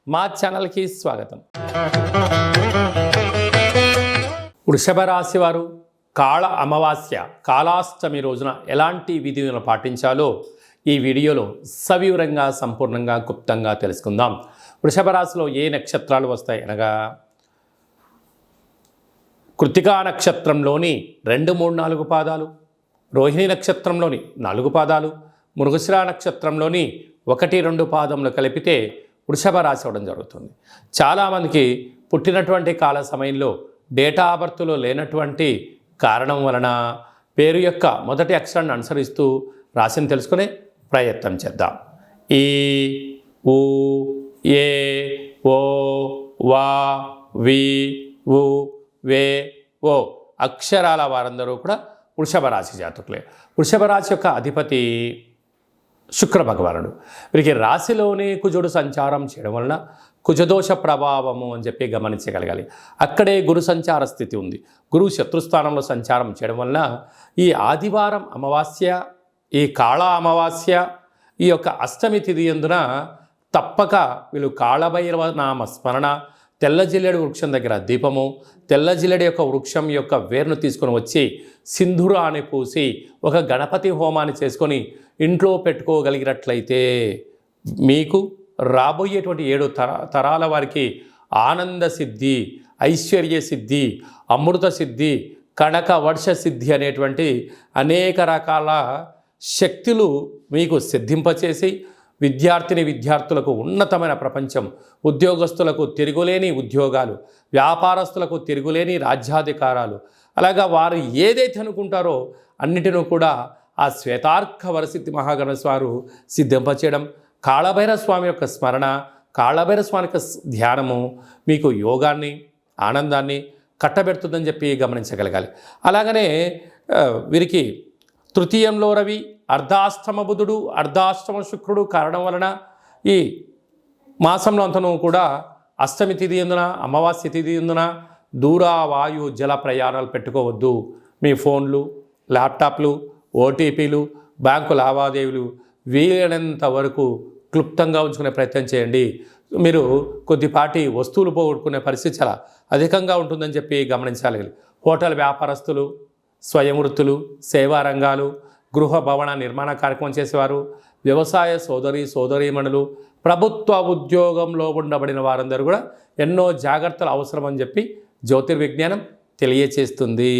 మా ఛానల్కి స్వాగతం. వృషభ రాశి వారు కాళ అమావాస్య కాళాష్టమి రోజున ఎలాంటి విధులను పాటించాలో ఈ వీడియోలో సవివరంగా సంపూర్ణంగా క్లుప్తంగా తెలుసుకుందాం. వృషభ రాశిలో ఏ నక్షత్రాలు వస్తాయి అనగా కృత్తికా నక్షత్రంలోని 2, 3, 4 పాదాలు, రోహిణి నక్షత్రంలోని 4 పాదాలు, మృగశిర నక్షత్రంలోని 1, 2 పాదములు కలిపితే వృషభ రాశి అవ్వడం జరుగుతుంది. చాలామందికి పుట్టినటువంటి కాల సమయంలో డేటా ఆఫ్ బర్త్లో లేనటువంటి కారణం వలన పేరు యొక్క మొదటి అక్షరాన్ని అనుసరిస్తూ రాశిని తెలుసుకునే ప్రయత్నం చేద్దాం. ఈ, ఊ, ఏ, ఓ, వా, వి, వు, వే, ఓ అక్షరాల వారందరూ కూడా వృషభ రాశి జాతకులే. వృషభ రాశి యొక్క అధిపతి శుక్ర భగవానుడు. వీరికి రాశిలోనే కుజుడు సంచారం చేయడం వలన కుజదోష ప్రభావము అని చెప్పి గమనించగలగాలి. అక్కడే గురు సంచార స్థితి ఉంది. గురువు శత్రుస్థానంలో సంచారం చేయడం వలన ఈ ఆదివారం అమావాస్య, ఈ కాళ అమావాస్య, ఈ యొక్క అష్టమి తిథి యందున తప్పక వీళ్ళు కాళభైరవ నామ స్మరణ, తెల్ల జిల్లేడు వృక్షం దగ్గర దీపము, తెల్ల జిల్లేడు యొక్క వృక్షం యొక్క వేరును తీసుకొని వచ్చి సింధూరాన్ని పూసి ఒక గణపతి హోమాన్ని చేసుకొని ఇంట్లో పెట్టుకోగలిగినట్లయితే మీకు రాబోయేటువంటి 7 తరాల వారికి ఆనంద సిద్ధి, ఐశ్వర్య సిద్ధి, అమృత సిద్ధి, కనక వర్ష సిద్ధి అనేటువంటి అనేక రకాల శక్తులు మీకు సిద్ధింపచేసి విద్యార్థులకు ఉన్నతమైన ప్రపంచం, ఉద్యోగస్తులకు తిరుగులేని ఉద్యోగాలు, వ్యాపారస్తులకు తిరుగులేని రాజ్యాధికారాలు, అలాగా వారు ఏదైతే అనుకుంటారో అన్నిటినూ కూడా ఆ శ్వేతార్క వరసిద్ధి మహాగణేశ వారు సిద్ధింపచేయడం, కాళభైరవ స్వామి యొక్క స్మరణ, కాళభైరవ స్వామి యొక్క ధ్యానము మీకు యోగాన్ని, ఆనందాన్ని కట్టబెడుతుందని చెప్పి గమనించగలగాలి. అలాగనే వీరికి తృతీయంలో రవి, అర్ధాష్టమ బుధుడు, అర్ధాష్టమ శుక్రుడు కారణం వలన ఈ మాసంలో అంతను కూడా అష్టమి తిథి ఎందున, అమావాస్య తిథి ఎందున దూర వాయు జల ప్రయాణాలు పెట్టుకోవద్దు. మీ ఫోన్లు, ల్యాప్టాప్లు, ఓటీపీలు, బ్యాంకు లావాదేవీలు వీలైనంత వరకు క్లుప్తంగా ఉంచుకునే ప్రయత్నం చేయండి. మీరు కొద్దిపాటి వస్తువులు పోగొట్టుకునే పరిస్థితి చాలా అధికంగా ఉంటుందని చెప్పి గమనించాలి. హోటల్ వ్యాపారస్తులు, స్వయం వృత్తులు, సేవా రంగాలు, గృహ భవన నిర్మాణ కార్యక్రమం చేసేవారు, వ్యవసాయ సోదరీమణులు, ప్రభుత్వ ఉద్యోగంలో ఉండబడిన వారందరూ కూడా ఎన్నో జాగ్రత్తలు అవసరమని చెప్పి జ్యోతిర్విజ్ఞానం తెలియచేస్తుంది.